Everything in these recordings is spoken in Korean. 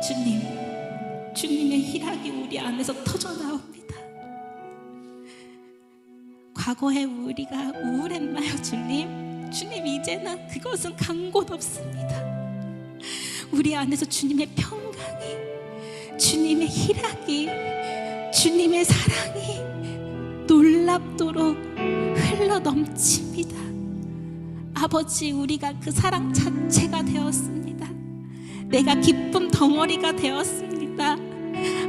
주님, 주님의 희락이 우리 안에서 터져나옵니다. 과거에 우리가 우울했나요, 주님? 주님, 이제는 그것은 간 곳 없습니다. 우리 안에서 주님의 평강이, 주님의 희락이, 주님의 사랑이 놀랍도록 흘러 넘칩니다. 아버지, 우리가 그 사랑 자체가 되었습니다. 내가 기쁨 덩어리가 되었습니다.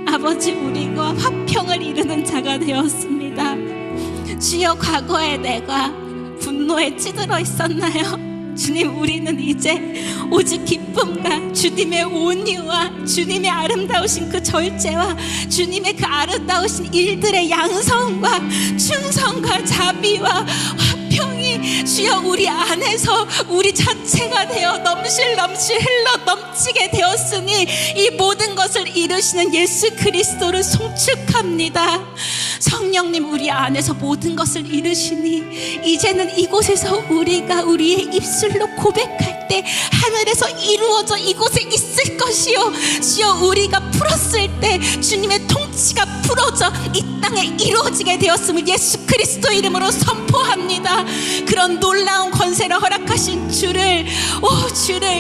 아버지, 우리가 화평을 이루는 자가 되었습니다. 주여, 과거에 내가 분노에 찌들어 있었나요? 주님, 우리는 이제 오직 기쁨과 주님의 온유와 주님의 아름다우신 그 절제와 주님의 그 아름다우신 일들의 양성과 충성과 자비와 화평이 주여 우리 안에서 우리 자체가 되어 넘실 흘러 넘치게 되었으니 이 모든 것을 이루시는 예수 그리스도를 송축합니다. 성령님, 우리 안에서 모든 것을 이루시니 이제는 이곳에서 우리가 우리의 입술로 고백할 때 하늘에서 이루어져 이곳에 있을 것이요, 주여 우리가 풀었을 때 주님의 통치가 풀어져 이 땅에 이루어지게 되었음을 예수 그리스도 이름으로 선포합니다. 그런 놀라운 권세를 허락하신 주를,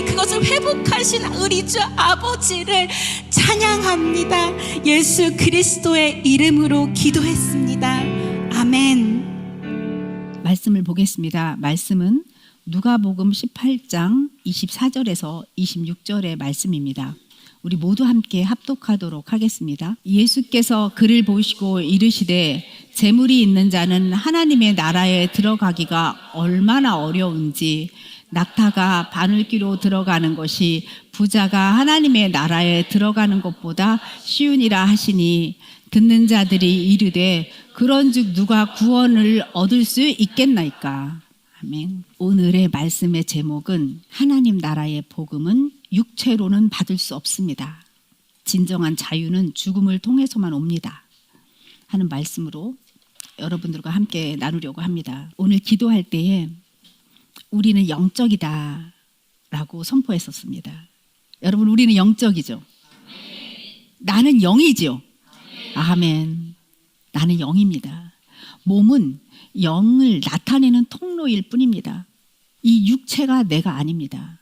그것을 회복하신 우리 주 아버지를 찬양합니다. 예수 그리스도의 이름으로 기도했습니다. 아멘. 말씀을 보겠습니다. 말씀은 누가복음 18장 24절에서 26절의 말씀입니다. 우리 모두 함께 합독하도록 하겠습니다. 예수께서 그를 보시고 이르시되 재물이 있는 자는 하나님의 나라에 들어가기가 얼마나 어려운지 낙타가 바늘귀로 들어가는 것이 부자가 하나님의 나라에 들어가는 것보다 쉬우니라 하시니 듣는 자들이 이르되 그런즉 누가 구원을 얻을 수 있겠나이까. 아멘. 오늘의 말씀의 제목은 하나님 나라의 복음은 육체로는 받을 수 없습니다. 진정한 자유는 죽음을 통해서만 옵니다. 하는 말씀으로 여러분들과 함께 나누려고 합니다. 오늘 기도할 때에 우리는 영적이다 라고 선포했었습니다. 여러분, 우리는 영적이죠? 나는 영이죠? 아멘. 나는 영입니다. 몸은 영을 나타내는 통로일 뿐입니다. 이 육체가 내가 아닙니다.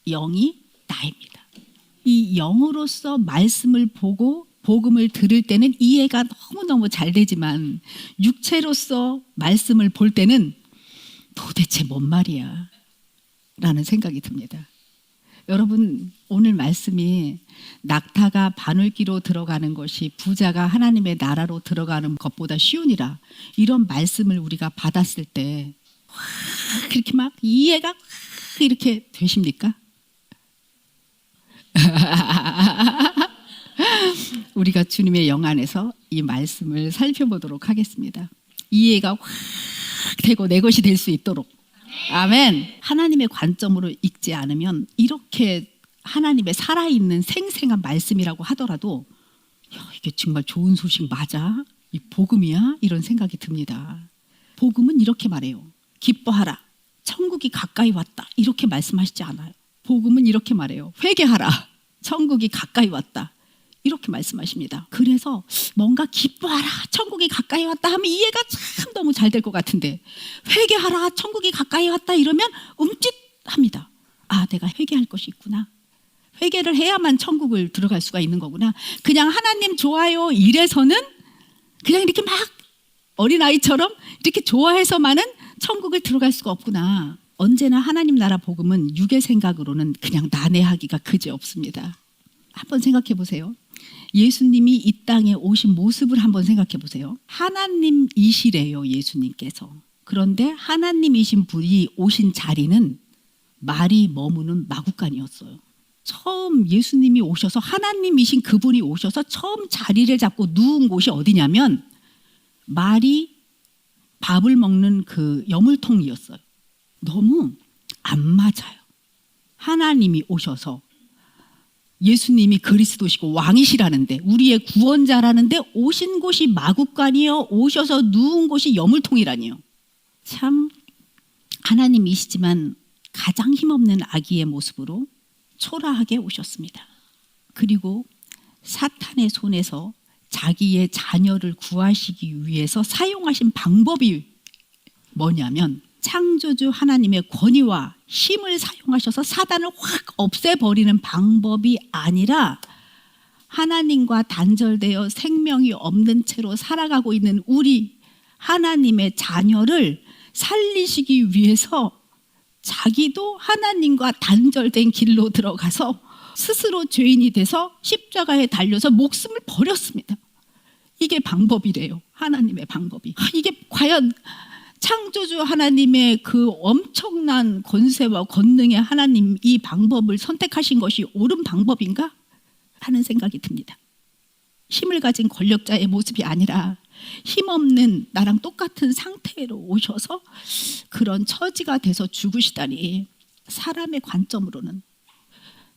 영이 나입니다. 이 영으로서 말씀을 보고 복음을 들을 때는 이해가 너무너무 잘 되지만 육체로서 말씀을 볼 때는 도대체 뭔 말이야 라는 생각이 듭니다. 여러분, 오늘 말씀이 낙타가 바늘귀로 들어가는 것이 부자가 하나님의 나라로 들어가는 것보다 쉬우니라, 이런 말씀을 우리가 받았을 때 그렇게 막 이해가 이렇게 되십니까? 우리가 주님의 영 안에서 이 말씀을 살펴보도록 하겠습니다. 이해가 확 되고 내 것이 될 수 있도록. 아멘. 하나님의 관점으로 읽지 않으면 이렇게 하나님의 살아있는 생생한 말씀이라고 하더라도 이게 정말 좋은 소식 맞아? 이 복음이야? 이런 생각이 듭니다. 복음은 이렇게 말해요. 기뻐하라. 천국이 가까이 왔다. 이렇게 말씀하시지 않아요. 복음은 이렇게 말해요. 회개하라. 천국이 가까이 왔다. 이렇게 말씀하십니다. 그래서 뭔가 기뻐하라, 천국이 가까이 왔다 하면 이해가 참 너무 잘 될 것 같은데, 회개하라, 천국이 가까이 왔다 이러면 움찔합니다. 아, 내가 회개할 것이 있구나. 회개를 해야만 천국을 들어갈 수가 있는 거구나. 그냥 하나님 좋아요 이래서는 그냥 이렇게 막 어린아이처럼 이렇게 좋아해서만은 천국을 들어갈 수가 없구나. 언제나 하나님 나라 복음은 육의 생각으로는 그냥 난해하기가 그지없습니다. 한번 생각해 보세요. 예수님이 이 땅에 오신 모습을 한번 생각해 보세요. 하나님이시래요, 예수님께서. 그런데 하나님이신 분이 오신 자리는 말이 머무는 마구간이었어요. 처음 예수님이 오셔서, 하나님이신 그분이 오셔서 처음 자리를 잡고 누운 곳이 어디냐면 말이 밥을 먹는 그 여물통이었어요. 너무 안 맞아요. 하나님이 오셔서, 예수님이 그리스도시고 왕이시라는데, 우리의 구원자라는데 오신 곳이 마구간이요, 오셔서 누운 곳이 여물통이라니요. 참 하나님이시지만 가장 힘없는 아기의 모습으로 초라하게 오셨습니다. 그리고 사탄의 손에서 자기의 자녀를 구하시기 위해서 사용하신 방법이 뭐냐면 창조주 하나님의 권위와 힘을 사용하셔서 사단을 확 없애버리는 방법이 아니라 하나님과 단절되어 생명이 없는 채로 살아가고 있는 우리 하나님의 자녀를 살리시기 위해서 자기도 하나님과 단절된 길로 들어가서 스스로 죄인이 돼서 십자가에 달려서 목숨을 버렸습니다. 이게 방법이래요. 하나님의 방법이. 이게 과연 창조주 하나님의 그 엄청난 권세와 권능의 하나님 이 방법을 선택하신 것이 옳은 방법인가 하는 생각이 듭니다. 힘을 가진 권력자의 모습이 아니라 힘없는 나랑 똑같은 상태로 오셔서 그런 처지가 돼서 죽으시다니 사람의 관점으로는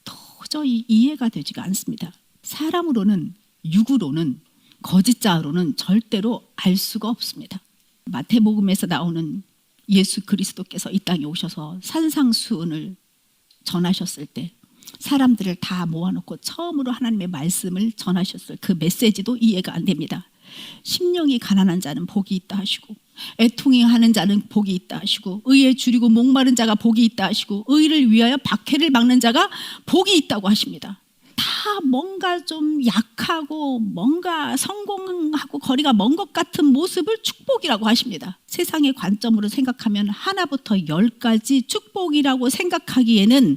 도저히 이해가 되지가 않습니다. 사람으로는, 육으로는, 거짓자로는 절대로 알 수가 없습니다. 마태복음에서 나오는 예수 그리스도께서 이 땅에 오셔서 산상수훈을 전하셨을 때 사람들을 다 모아놓고 처음으로 하나님의 말씀을 전하셨을 그 메시지도 이해가 안 됩니다. 심령이 가난한 자는 복이 있다 하시고 애통이 하는 자는 복이 있다 하시고 의에 줄이고 목마른 자가 복이 있다 하시고 의를 위하여 박해를 막는 자가 복이 있다고 하십니다. 다 뭔가 좀 약하고 뭔가 성공하고 거리가 먼 것 같은 모습을 축복이라고 하십니다. 세상의 관점으로 생각하면 하나부터 10까지 축복이라고 생각하기에는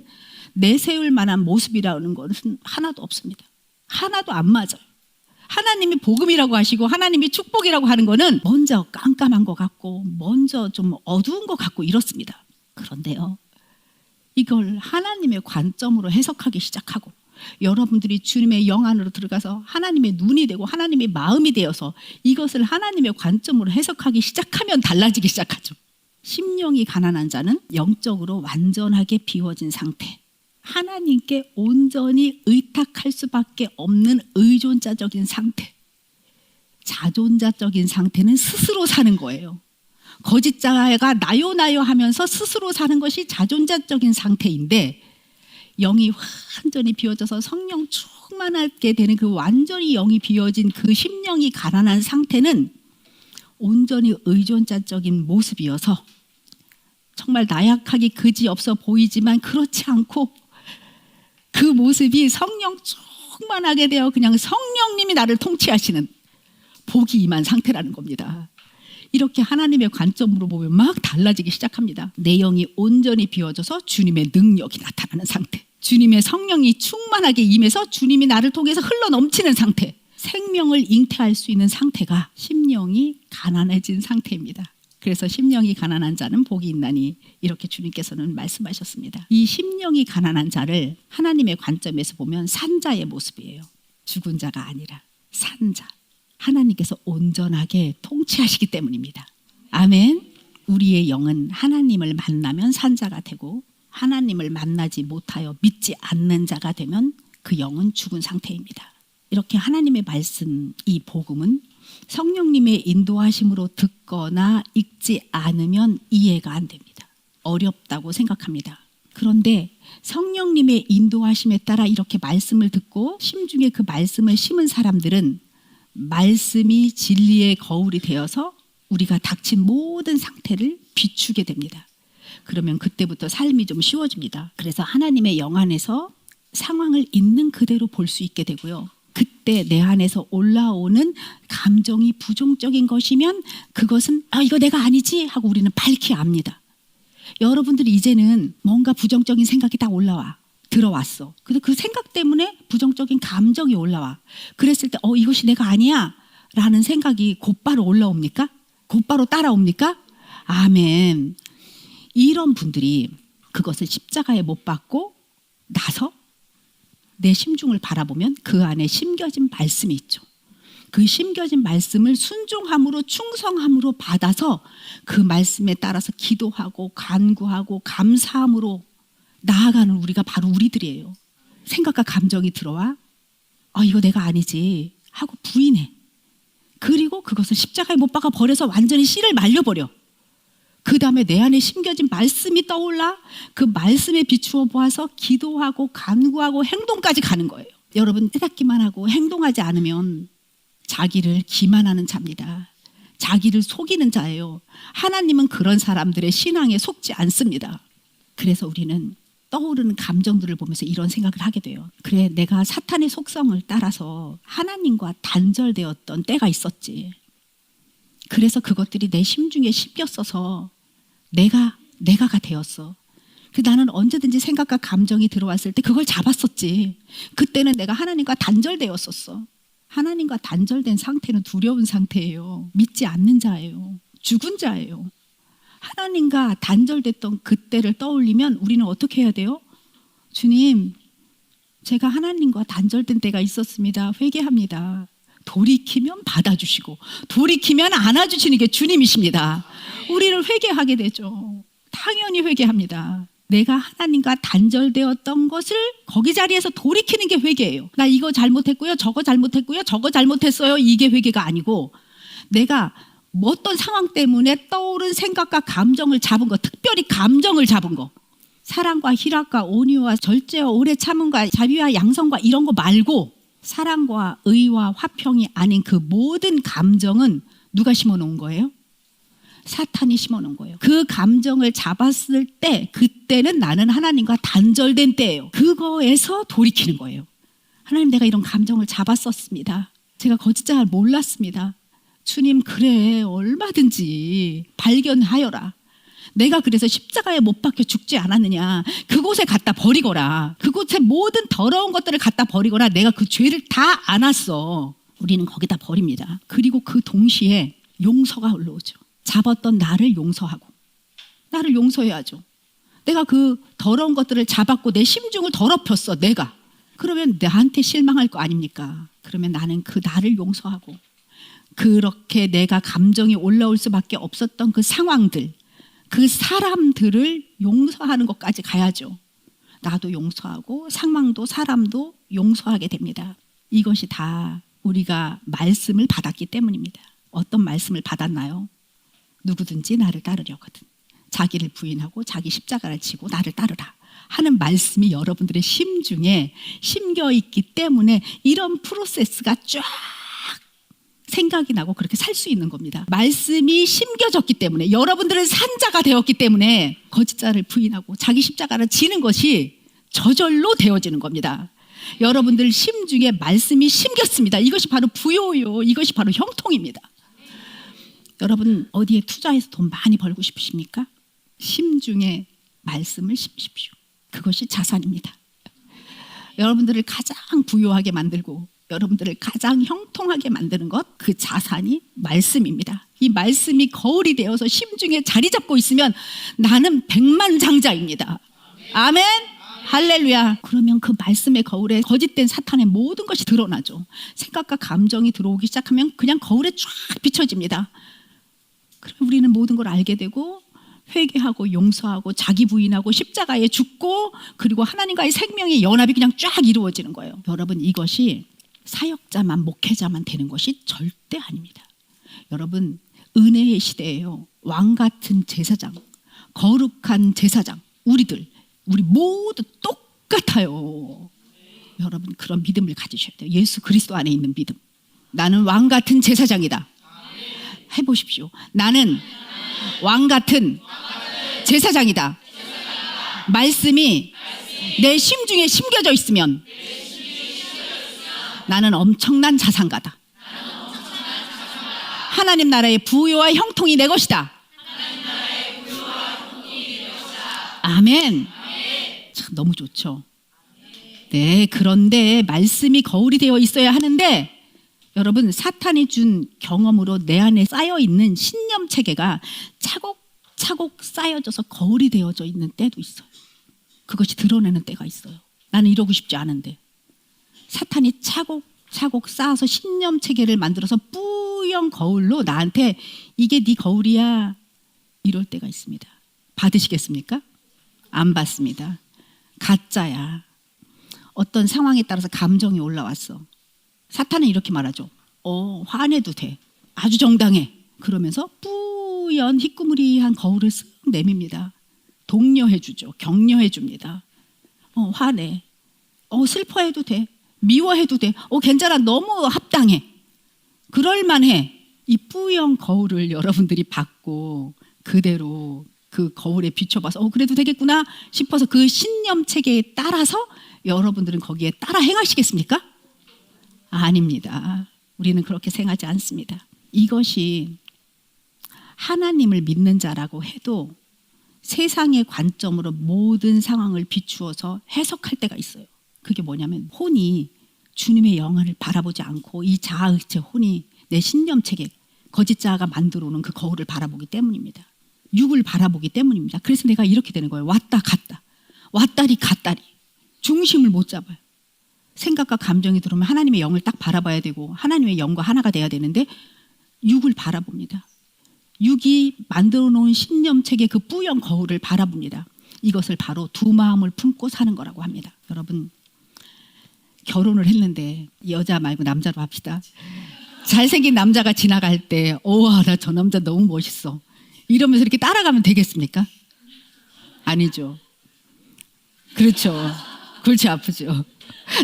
내세울 만한 모습이라는 것은 하나도 없습니다. 하나도 안 맞아요. 하나님이 복음이라고 하시고 하나님이 축복이라고 하는 거는 먼저 깜깜한 것 같고 먼저 좀 어두운 것 같고 이렇습니다. 그런데요, 이걸 하나님의 관점으로 해석하기 시작하고 여러분들이 주님의 영 안으로 들어가서 하나님의 눈이 되고 하나님의 마음이 되어서 이것을 하나님의 관점으로 해석하기 시작하면 달라지기 시작하죠. 심령이 가난한 자는 영적으로 완전하게 비워진 상태, 하나님께 온전히 의탁할 수밖에 없는 의존자적인 상태, 자존자적인 상태는 스스로 사는 거예요. 거짓자가 나요 하면서 스스로 사는 것이 자존자적인 상태인데 영이 완전히 비워져서 성령 충만하게 되는 그 완전히 영이 비워진 그 심령이 가난한 상태는 온전히 의존자적인 모습이어서 정말 나약하기 그지없어 보이지만 그렇지 않고 그 모습이 성령 충만하게 되어 그냥 성령님이 나를 통치하시는 복이 임한 상태라는 겁니다. 이렇게 하나님의 관점으로 보면 막 달라지기 시작합니다. 내 영이 온전히 비워져서 주님의 능력이 나타나는 상태, 주님의 성령이 충만하게 임해서 주님이 나를 통해서 흘러넘치는 상태, 생명을 잉태할 수 있는 상태가 심령이 가난해진 상태입니다. 그래서 심령이 가난한 자는 복이 있나니 이렇게 주님께서는 말씀하셨습니다. 이 심령이 가난한 자를 하나님의 관점에서 보면 산자의 모습이에요. 죽은 자가 아니라 산자, 하나님께서 온전하게 통치하시기 때문입니다. 아멘. 우리의 영은 하나님을 만나면 산자가 되고 하나님을 만나지 못하여 믿지 않는 자가 되면 그 영은 죽은 상태입니다. 이렇게 하나님의 말씀, 이 복음은 성령님의 인도하심으로 듣거나 읽지 않으면 이해가 안 됩니다. 어렵다고 생각합니다. 그런데 성령님의 인도하심에 따라 이렇게 말씀을 듣고 심중에 그 말씀을 심은 사람들은 말씀이 진리의 거울이 되어서 우리가 닥친 모든 상태를 비추게 됩니다. 그러면 그때부터 삶이 좀 쉬워집니다. 그래서 하나님의 영 안에서 상황을 있는 그대로 볼 수 있게 되고요. 그때 내 안에서 올라오는 감정이 부정적인 것이면 그것은 이거 내가 아니지 하고 우리는 밝히 압니다. 여러분들이 이제는 뭔가 부정적인 생각이 딱 들어왔어. 근데 그 생각 때문에 부정적인 감정이 올라와. 그랬을 때 이것이 내가 아니야 라는 생각이 곧바로 올라옵니까? 곧바로 따라옵니까? 아멘. 이런 분들이 그것을 십자가에 못 박고 나서 내 심중을 바라보면 그 안에 심겨진 말씀이 있죠. 그 심겨진 말씀을 순종함으로 충성함으로 받아서 그 말씀에 따라서 기도하고 간구하고 감사함으로 나아가는 우리가 바로 우리들이에요. 생각과 감정이 들어와 이거 내가 아니지 하고 부인해. 그리고 그것을 십자가에 못 박아 버려서 완전히 씨를 말려버려. 그 다음에 내 안에 심겨진 말씀이 떠올라 그 말씀에 비추어 보아서 기도하고 간구하고 행동까지 가는 거예요. 여러분 깨닫기만 하고 행동하지 않으면 자기를 기만하는 자입니다. 자기를 속이는 자예요. 하나님은 그런 사람들의 신앙에 속지 않습니다. 그래서 우리는 떠오르는 감정들을 보면서 이런 생각을 하게 돼요. 그래, 내가 사탄의 속성을 따라서 하나님과 단절되었던 때가 있었지. 그래서 그것들이 내 심중에 씹혔어서 내가가 되었어. 나는 언제든지 생각과 감정이 들어왔을 때 그걸 잡았었지. 그때는 내가 하나님과 단절되었었어. 하나님과 단절된 상태는 두려운 상태예요. 믿지 않는 자예요. 죽은 자예요. 하나님과 단절됐던 그때를 떠올리면 우리는 어떻게 해야 돼요? 주님, 제가 하나님과 단절된 때가 있었습니다. 회개합니다. 돌이키면 받아주시고 돌이키면 안아주시는 게 주님이십니다. 우리를 회개하게 되죠. 당연히 회개합니다. 내가 하나님과 단절되었던 것을 거기 자리에서 돌이키는 게 회개예요. 나 이거 잘못했고요, 저거 잘못했고요, 저거 잘못했어요. 이게 회개가 아니고 내가 어떤 상황 때문에 떠오른 생각과 감정을 잡은 거, 특별히 감정을 잡은 거, 사랑과 희락과 온유와 절제와 오래 참음과 자비와 양성과 이런 거 말고 사랑과 의와 화평이 아닌 그 모든 감정은 누가 심어놓은 거예요? 사탄이 심어놓은 거예요. 그 감정을 잡았을 때 그때는 나는 하나님과 단절된 때예요. 그거에서 돌이키는 거예요. 하나님, 내가 이런 감정을 잡았었습니다. 제가 거짓말 몰랐습니다. 주님, 그래, 얼마든지 발견하여라. 내가 그래서 십자가에 못 박혀 죽지 않았느냐. 그곳에 갖다 버리거라. 그곳에 모든 더러운 것들을 갖다 버리거라. 내가 그 죄를 다 안았어. 우리는 거기다 버립니다. 그리고 그 동시에 용서가 올라오죠. 잡았던 나를 용서하고, 나를 용서해야죠. 내가 그 더러운 것들을 잡았고 내 심중을 더럽혔어, 내가. 그러면 나한테 실망할 거 아닙니까? 그러면 나는 그 나를 용서하고, 그렇게 내가 감정이 올라올 수밖에 없었던 그 상황들, 그 사람들을 용서하는 것까지 가야죠. 나도 용서하고 상황도 사람도 용서하게 됩니다. 이것이 다 우리가 말씀을 받았기 때문입니다. 어떤 말씀을 받았나요? 누구든지 나를 따르려거든 자기를 부인하고 자기 십자가를 지고 나를 따르라 하는 말씀이 여러분들의 심중에 심겨 있기 때문에 이런 프로세스가 쫙 생각이 나고 그렇게 살 수 있는 겁니다. 말씀이 심겨졌기 때문에, 여러분들은 산자가 되었기 때문에 거짓자를 부인하고 자기 십자가를 지는 것이 저절로 되어지는 겁니다. 여러분들 심중에 말씀이 심겼습니다. 이것이 바로 부요요. 이것이 바로 형통입니다. 여러분 어디에 투자해서 돈 많이 벌고 싶으십니까? 심중에 말씀을 심으십시오. 그것이 자산입니다. 여러분들을 가장 부유하게 만들고 여러분들을 가장 형통하게 만드는 것, 그 자산이 말씀입니다. 이 말씀이 거울이 되어서 심중에 자리 잡고 있으면 나는 백만장자입니다. 아멘. 할렐루야. 그러면 그 말씀의 거울에 거짓된 사탄의 모든 것이 드러나죠. 생각과 감정이 들어오기 시작하면 그냥 거울에 쫙 비춰집니다. 그럼 우리는 모든 걸 알게 되고 회개하고 용서하고 자기 부인하고 십자가에 죽고 그리고 하나님과의 생명의 연합이 그냥 쫙 이루어지는 거예요. 여러분, 이것이 사역자만 목회자만 되는 것이 절대 아닙니다. 여러분, 은혜의 시대예요. 왕 같은 제사장, 거룩한 제사장, 우리 모두 똑같아요. 여러분, 그런 믿음을 가지셔야 돼요. 예수 그리스도 안에 있는 믿음. 나는 왕 같은 제사장이다. 해보십시오. 나는 왕 같은 제사장이다. 말씀이 내 심중에 심겨져 있으면 나는 엄청난 자산가다. 하나님 나라의 부요와 형통이 내 것이다. 아멘. 참 너무 좋죠. 네, 그런데 말씀이 거울이 되어 있어야 하는데 여러분, 사탄이 준 경험으로 내 안에 쌓여있는 신념 체계가 차곡차곡 쌓여져서 거울이 되어져 있는 때도 있어요. 그것이 드러내는 때가 있어요. 나는 이러고 싶지 않은데 사탄이 차곡차곡 쌓아서 신념 체계를 만들어서 뿌연 거울로 나한테 이게 네 거울이야 이럴 때가 있습니다. 받으시겠습니까? 안 받습니다. 가짜야. 어떤 상황에 따라서 감정이 올라왔어. 사탄은 이렇게 말하죠. 화내도 돼. 아주 정당해. 그러면서 뿌연 희끄무리한 거울을 쓱 내밉니다. 독려해 주죠. 격려해 줍니다. 화내. 슬퍼해도 돼. 미워해도 돼. 괜찮아. 너무 합당해. 그럴만해. 이 뿌연 거울을 여러분들이 받고 그대로 그 거울에 비춰봐서 그래도 되겠구나 싶어서 그 신념 체계에 따라서 여러분들은 거기에 따라 행하시겠습니까? 아닙니다. 우리는 그렇게 생각하지 않습니다. 이것이 하나님을 믿는 자라고 해도 세상의 관점으로 모든 상황을 비추어서 해석할 때가 있어요. 그게 뭐냐면 혼이 주님의 영안을 바라보지 않고 이 자아의체 혼이 내 신념 체계 거짓 자아가 만들어 놓은 그 거울을 바라보기 때문입니다. 육을 바라보기 때문입니다. 그래서 내가 이렇게 되는 거예요. 왔다 갔다 왔다리 갔다리 중심을 못 잡아요. 생각과 감정이 들어오면 하나님의 영을 딱 바라봐야 되고 하나님의 영과 하나가 돼야 되는데 육을 바라봅니다. 육이 만들어 놓은 신념 체계 그 뿌연 거울을 바라봅니다. 이것을 바로 두 마음을 품고 사는 거라고 합니다. 여러분 결혼을 했는데 여자 말고 남자로 합시다. 잘생긴 남자가 지나갈 때 나 저 남자 너무 멋있어 이러면서 이렇게 따라가면 되겠습니까? 아니죠. 그렇죠. 골치 아프죠.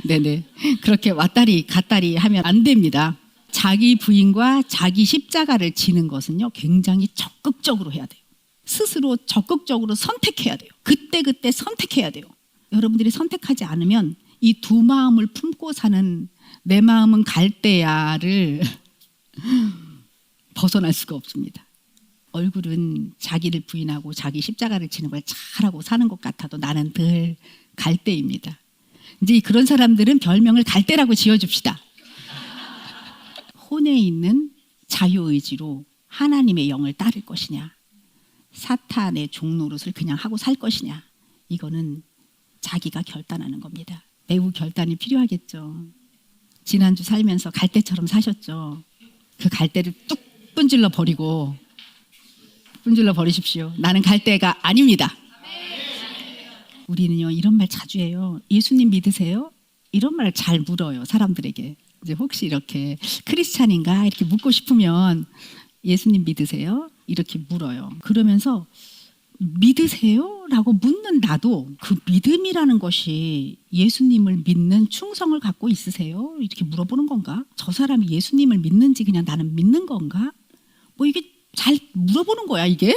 네네. 그렇게 왔다리 갔다리 하면 안 됩니다. 자기 부인과 자기 십자가를 지는 것은요 굉장히 적극적으로 해야 돼요. 스스로 적극적으로 선택해야 돼요. 그때 선택해야 돼요. 여러분들이 선택하지 않으면 이 두 마음을 품고 사는 내 마음은 갈대야를 벗어날 수가 없습니다. 얼굴은 자기를 부인하고 자기 십자가를 지는 걸 잘하고 사는 것 같아도 나는 늘 갈대입니다. 이제 그런 사람들은 별명을 갈대라고 지어줍시다. 혼에 있는 자유의지로 하나님의 영을 따를 것이냐 사탄의 종노릇을 그냥 하고 살 것이냐 이거는 자기가 결단하는 겁니다. 매우 결단이 필요하겠죠. 지난주 살면서 갈대처럼 사셨죠. 그 갈대를 뚝 분질러 버리십시오. 나는 갈대가 아닙니다. 우리는요 이런 말 자주 해요. 예수님 믿으세요? 이런 말 잘 물어요. 사람들에게. 이제 혹시 이렇게 크리스찬인가 이렇게 묻고 싶으면 예수님 믿으세요? 이렇게 물어요. 그러면서 믿으세요? 라고 묻는 나도 그 믿음이라는 것이 예수님을 믿는 충성을 갖고 있으세요? 이렇게 물어보는 건가? 저 사람이 예수님을 믿는지 그냥 나는 믿는 건가? 이게 잘 물어보는 거야 이게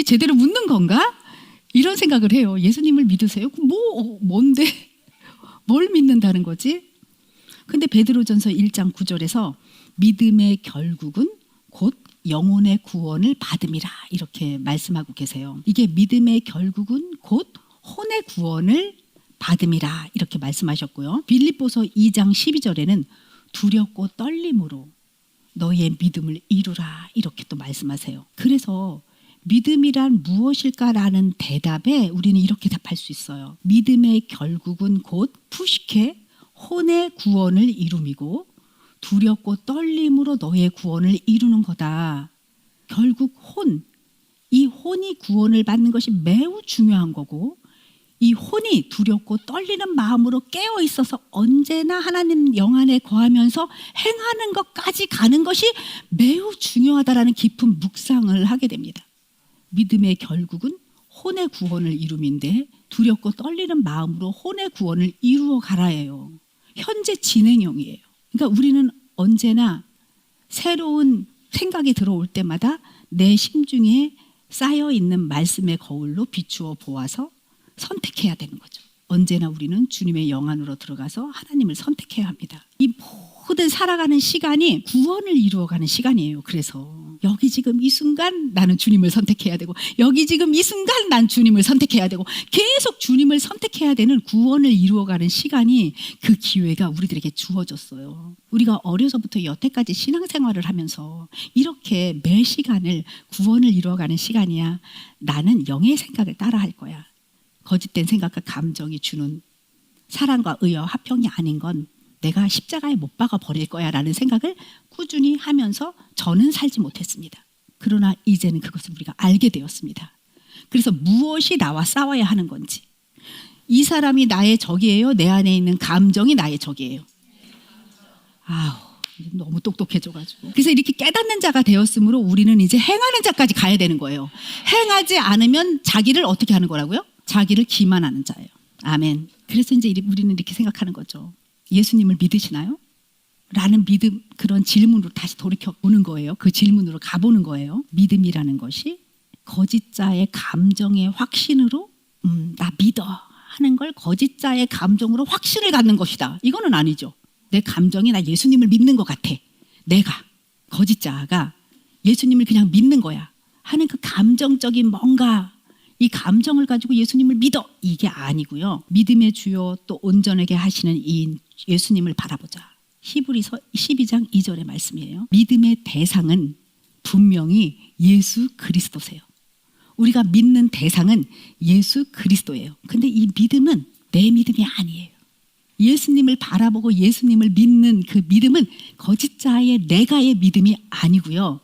제대로 묻는 건가? 이런 생각을 해요. 예수님을 믿으세요? 뭔데? 뭘 믿는다는 거지? 근데 베드로전서 1장 9절에서 믿음의 결국은 곧 영혼의 구원을 받음이라 이렇게 말씀하고 계세요. 이게 믿음의 결국은 곧 혼의 구원을 받음이라 이렇게 말씀하셨고요. 빌립보서 2장 12절에는 두렵고 떨림으로 너의 믿음을 이루라 이렇게 또 말씀하세요. 그래서 믿음이란 무엇일까라는 대답에 우리는 이렇게 답할 수 있어요. 믿음의 결국은 곧 푸시케 혼의 구원을 이룸이고 두렵고 떨림으로 너의 구원을 이루는 거다. 결국 이 혼이 구원을 받는 것이 매우 중요한 거고 이 혼이 두렵고 떨리는 마음으로 깨어 있어서 언제나 하나님 영안에 거하면서 행하는 것까지 가는 것이 매우 중요하다라는 깊은 묵상을 하게 됩니다. 믿음의 결국은 혼의 구원을 이룸인데 두렵고 떨리는 마음으로 혼의 구원을 이루어 가라예요. 현재 진행형이에요. 그러니까 우리는 언제나 새로운 생각이 들어올 때마다 내 심중에 쌓여있는 말씀의 거울로 비추어 보아서 선택해야 되는 거죠. 언제나 우리는 주님의 영안으로 들어가서 하나님을 선택해야 합니다. 이 모든 살아가는 시간이 구원을 이루어가는 시간이에요. 그래서 여기 지금 이 순간 나는 주님을 선택해야 되고 여기 지금 이 순간 난 주님을 선택해야 되고 계속 주님을 선택해야 되는 구원을 이루어가는 시간이 그 기회가 우리들에게 주어졌어요. 우리가 어려서부터 여태까지 신앙생활을 하면서 이렇게 매 시간을 구원을 이루어가는 시간이야. 나는 영의 생각을 따라할 거야. 거짓된 생각과 감정이 주는 사랑과 의와 화평이 아닌 건 내가 십자가에 못 박아 버릴 거야 라는 생각을 꾸준히 하면서 저는 살지 못했습니다. 그러나 이제는 그것을 우리가 알게 되었습니다. 그래서 무엇이 나와 싸워야 하는 건지 이 사람이 나의 적이에요? 내 안에 있는 감정이 나의 적이에요? 너무 똑똑해져가지고 그래서 이렇게 깨닫는 자가 되었으므로 우리는 이제 행하는 자까지 가야 되는 거예요. 행하지 않으면 자기를 어떻게 하는 거라고요? 자기를 기만하는 자예요. 아멘. 그래서 이제 우리는 이렇게 생각하는 거죠. 예수님을 믿으시나요? 라는 믿음, 그런 질문으로 다시 돌이켜 보는 거예요. 그 질문으로 가보는 거예요. 믿음이라는 것이 거짓자의 감정의 확신으로 나 믿어 하는 걸 거짓자의 감정으로 확신을 갖는 것이다. 이거는 아니죠. 내 감정이 나 예수님을 믿는 것 같아. 내가 거짓자가 예수님을 그냥 믿는 거야 하는 그 감정적인 뭔가, 이 감정을 가지고 예수님을 믿어, 이게 아니고요. 믿음의 주요 또 온전하게 하시는 이인 예수님을 바라보자. 히브리서 12장 2절의 말씀이에요. 믿음의 대상은 분명히 예수 그리스도세요. 우리가 믿는 대상은 예수 그리스도예요. 근데 이 믿음은 내 믿음이 아니에요. 예수님을 바라보고 예수님을 믿는 그 믿음은 거짓자의 내가의 믿음이 아니고요.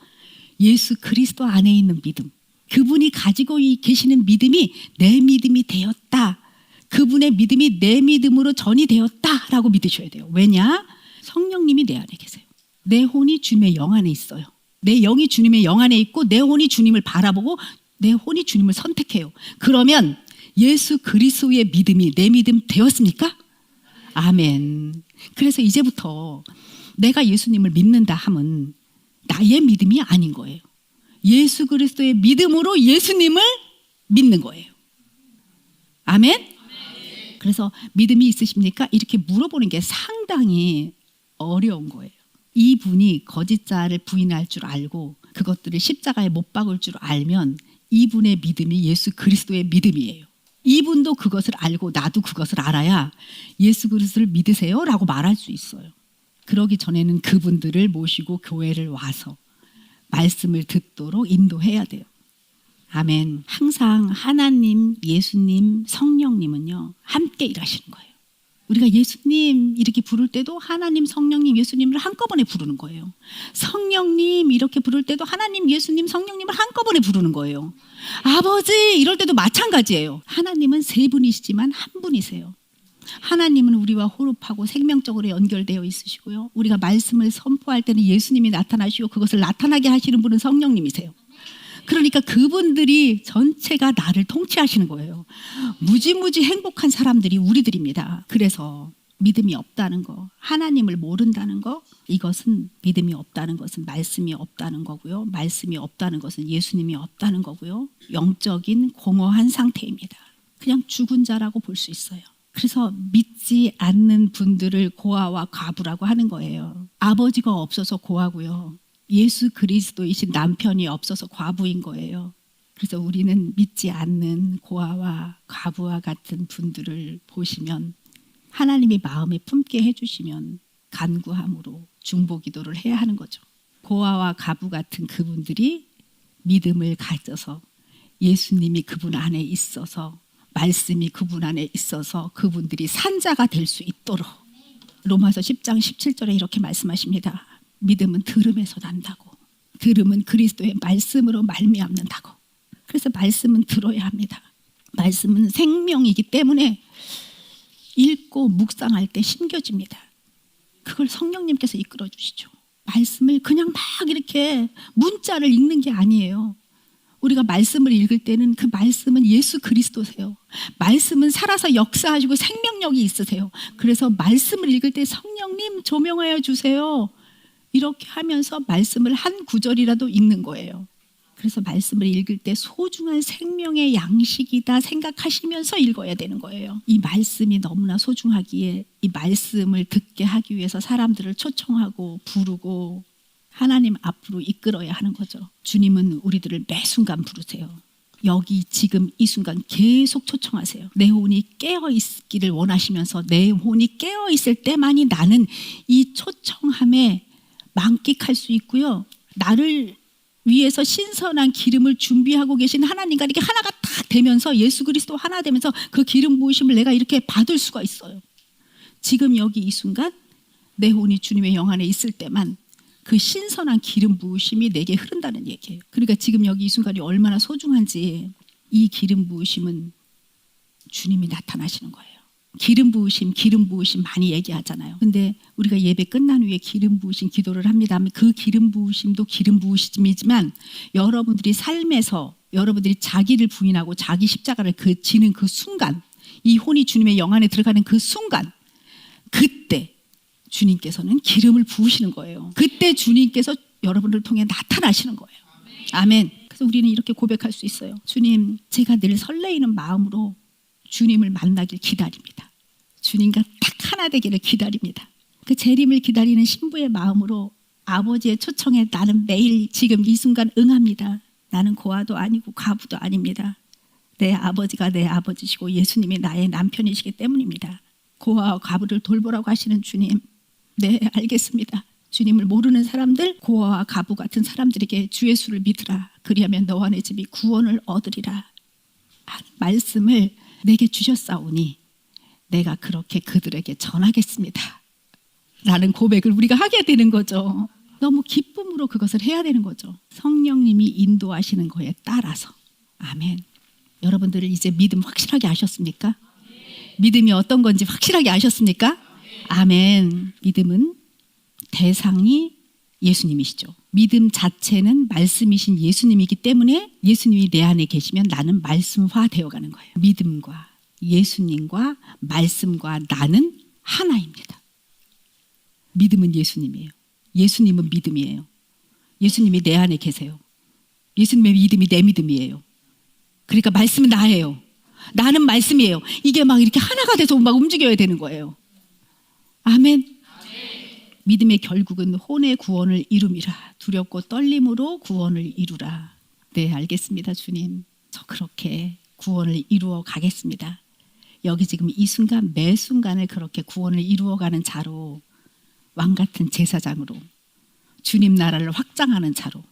예수 그리스도 안에 있는 믿음, 그분이 가지고 계시는 믿음이 내 믿음이 되었다. 그분의 믿음이 내 믿음으로 전이 되었다라고 믿으셔야 돼요. 왜냐? 성령님이 내 안에 계세요. 내 혼이 주님의 영 안에 있어요. 내 영이 주님의 영 안에 있고 내 혼이 주님을 바라보고 내 혼이 주님을 선택해요. 그러면 예수 그리스도의 믿음이 내 믿음 되었습니까? 아멘. 그래서 이제부터 내가 예수님을 믿는다 함은 나의 믿음이 아닌 거예요. 예수 그리스도의 믿음으로 예수님을 믿는 거예요. 아멘? 그래서 믿음이 있으십니까? 이렇게 물어보는 게 상당히 어려운 거예요. 이분이 거짓자를 부인할 줄 알고 그것들을 십자가에 못 박을 줄 알면 이분의 믿음이 예수 그리스도의 믿음이에요. 이분도 그것을 알고 나도 그것을 알아야 예수 그리스도를 믿으세요? 라고 말할 수 있어요. 그러기 전에는 그분들을 모시고 교회를 와서 말씀을 듣도록 인도해야 돼요. 아멘. 항상 하나님, 예수님, 성령님은요 함께 일하시는 거예요. 우리가 예수님 이렇게 부를 때도 하나님, 성령님, 예수님을 한꺼번에 부르는 거예요. 성령님 이렇게 부를 때도 하나님, 예수님, 성령님을 한꺼번에 부르는 거예요. 아버지 이럴 때도 마찬가지예요. 하나님은 세 분이시지만 한 분이세요. 하나님은 우리와 호흡하고 생명적으로 연결되어 있으시고요. 우리가 말씀을 선포할 때는 예수님이 나타나시고 그것을 나타나게 하시는 분은 성령님이세요. 그러니까 그분들이 전체가 나를 통치하시는 거예요. 무지무지 행복한 사람들이 우리들입니다. 그래서 믿음이 없다는 거, 하나님을 모른다는 거, 이것은 믿음이 없다는 것은 말씀이 없다는 거고요. 말씀이 없다는 것은 예수님이 없다는 거고요. 영적인 공허한 상태입니다. 그냥 죽은 자라고 볼 수 있어요. 그래서 믿지 않는 분들을 고아와 과부라고 하는 거예요. 아버지가 없어서 고아고요. 예수 그리스도이신 남편이 없어서 과부인 거예요. 그래서 우리는 믿지 않는 고아와 과부와 같은 분들을 보시면 하나님이 마음에 품게 해주시면 간구함으로 중보기도를 해야 하는 거죠. 고아와 과부 같은 그분들이 믿음을 가져서 예수님이 그분 안에 있어서 말씀이 그분 안에 있어서 그분들이 산자가 될 수 있도록 로마서 10장 17절에 이렇게 말씀하십니다. 믿음은 들음에서 난다고. 들음은 그리스도의 말씀으로 말미암는다고. 그래서 말씀은 들어야 합니다. 말씀은 생명이기 때문에 읽고 묵상할 때 심겨집니다. 그걸 성령님께서 이끌어 주시죠. 말씀을 그냥 막 이렇게 문자를 읽는 게 아니에요. 우리가 말씀을 읽을 때는 그 말씀은 예수 그리스도세요. 말씀은 살아서 역사하시고 생명력이 있으세요. 그래서 말씀을 읽을 때 성령님 조명하여 주세요. 이렇게 하면서 말씀을 한 구절이라도 읽는 거예요. 그래서 말씀을 읽을 때 소중한 생명의 양식이다 생각하시면서 읽어야 되는 거예요. 이 말씀이 너무나 소중하기에 이 말씀을 듣게 하기 위해서 사람들을 초청하고 부르고 하나님 앞으로 이끌어야 하는 거죠. 주님은 우리들을 매 순간 부르세요. 여기 지금 이 순간 계속 초청하세요. 내 혼이 깨어있기를 원하시면서 내 혼이 깨어있을 때만이 나는 이 초청함에 만끽할 수 있고요. 나를 위해서 신선한 기름을 준비하고 계신 하나님과 이렇게 하나가 딱 되면서 예수 그리스도 하나 되면서 그 기름 부으심을 내가 이렇게 받을 수가 있어요. 지금 여기 이 순간 내 혼이 주님의 영 안에 있을 때만 그 신선한 기름 부으심이 내게 흐른다는 얘기예요. 그러니까 지금 여기 이 순간이 얼마나 소중한지 이 기름 부으심은 주님이 나타나시는 거예요. 기름 부으심 많이 얘기하잖아요. 근데 우리가 예배 끝난 후에 기름 부으심 기도를 합니다. 그 기름 부으심도 기름 부으심이지만 여러분들이 삶에서 여러분들이 자기를 부인하고 자기 십자가를 지는 그 순간, 이 혼이 주님의 영 안에 들어가는 그 순간, 그때 주님께서는 기름을 부으시는 거예요. 그때 주님께서 여러분을 통해 나타나시는 거예요. 아멘. 그래서 우리는 이렇게 고백할 수 있어요. 주님, 제가 늘 설레이는 마음으로 주님을 만나길 기다립니다. 주님과 딱 하나 되기를 기다립니다. 그 재림을 기다리는 신부의 마음으로 아버지의 초청에 나는 매일 지금 이 순간 응합니다. 나는 고아도 아니고 과부도 아닙니다. 내 아버지가 내 아버지시고 예수님이 나의 남편이시기 때문입니다. 고아와 과부를 돌보라고 하시는 주님, 네, 알겠습니다. 주님을 모르는 사람들, 고아와 과부 같은 사람들에게 주 예수를 믿으라. 그리하면 너와 내 집이 구원을 얻으리라. 말씀을 내게 주셨사오니 내가 그렇게 그들에게 전하겠습니다. 라는 고백을 우리가 하게 되는 거죠. 너무 기쁨으로 그것을 해야 되는 거죠. 성령님이 인도하시는 거에 따라서. 아멘. 여러분들을 이제 믿음 확실하게 아셨습니까? 믿음이 어떤 건지 확실하게 아셨습니까? 아멘. 믿음은 대상이 예수님이시죠. 믿음 자체는 말씀이신 예수님이기 때문에 예수님이 내 안에 계시면 나는 말씀화 되어가는 거예요. 믿음과 예수님과 말씀과 나는 하나입니다. 믿음은 예수님이에요. 예수님은 믿음이에요. 예수님이 내 안에 계세요. 예수님의 믿음이 내 믿음이에요. 그러니까 말씀은 나예요. 나는 말씀이에요. 이게 막 이렇게 하나가 돼서 막 움직여야 되는 거예요. 아멘. 믿음의 결국은 혼의 구원을 이룸이라. 두렵고 떨림으로 구원을 이루라. 네, 알겠습니다, 주님. 저 그렇게 구원을 이루어 가겠습니다. 여기 지금 이 순간 매 순간을 그렇게 구원을 이루어가는 자로, 왕같은 제사장으로, 주님 나라를 확장하는 자로,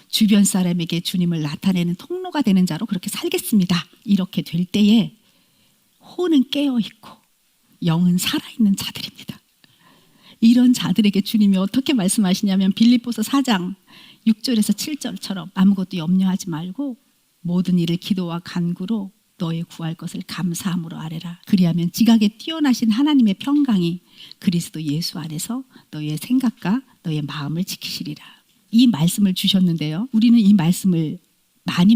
주변 사람에게 주님을 나타내는 통로가 되는 자로 그렇게 살겠습니다. 이렇게 될 때에 혼은 깨어있고 영은 살아있는 자들입니다. 이런 자들에게 주님이 어떻게 말씀하시냐면 빌립보서 4장 6절에서 7절처럼 아무것도 염려하지 말고 모든 일을 기도와 간구로 너의 구할 것을 감사함으로 아뢰라. 그리하면 지각에 뛰어나신 하나님의 평강이 그리스도 예수 안에서 너의 생각과 너의 마음을 지키시리라. 이 말씀을 주셨는데요. 우리는 이 말씀을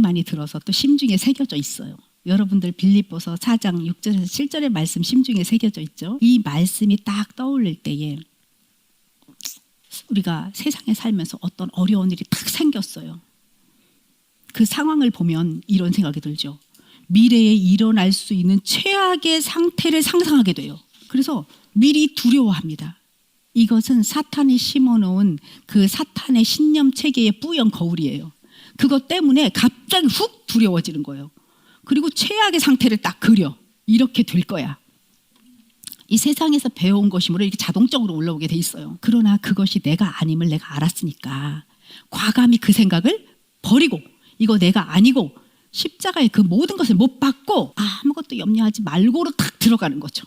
많이 들어서 또 심중에 새겨져 있어요. 여러분들 빌립보서 4장 6절에서 7절의 말씀 심중에 새겨져 있죠. 이 말씀이 딱 떠올릴 때에 우리가 세상에 살면서 어떤 어려운 일이 딱 생겼어요. 그 상황을 보면 이런 생각이 들죠. 미래에 일어날 수 있는 최악의 상태를 상상하게 돼요. 그래서 미리 두려워합니다. 이것은 사탄이 심어놓은 그 사탄의 신념 체계의 뿌연 거울이에요. 그것 때문에 갑자기 훅 두려워지는 거예요. 그리고 최악의 상태를 딱 그려. 이렇게 될 거야. 이 세상에서 배워온 것이므로 이렇게 자동적으로 올라오게 돼 있어요. 그러나 그것이 내가 아님을 내가 알았으니까 과감히 그 생각을 버리고 이거 내가 아니고 십자가의 그 모든 것을 못 받고 아무것도 염려하지 말고로 탁 들어가는 거죠.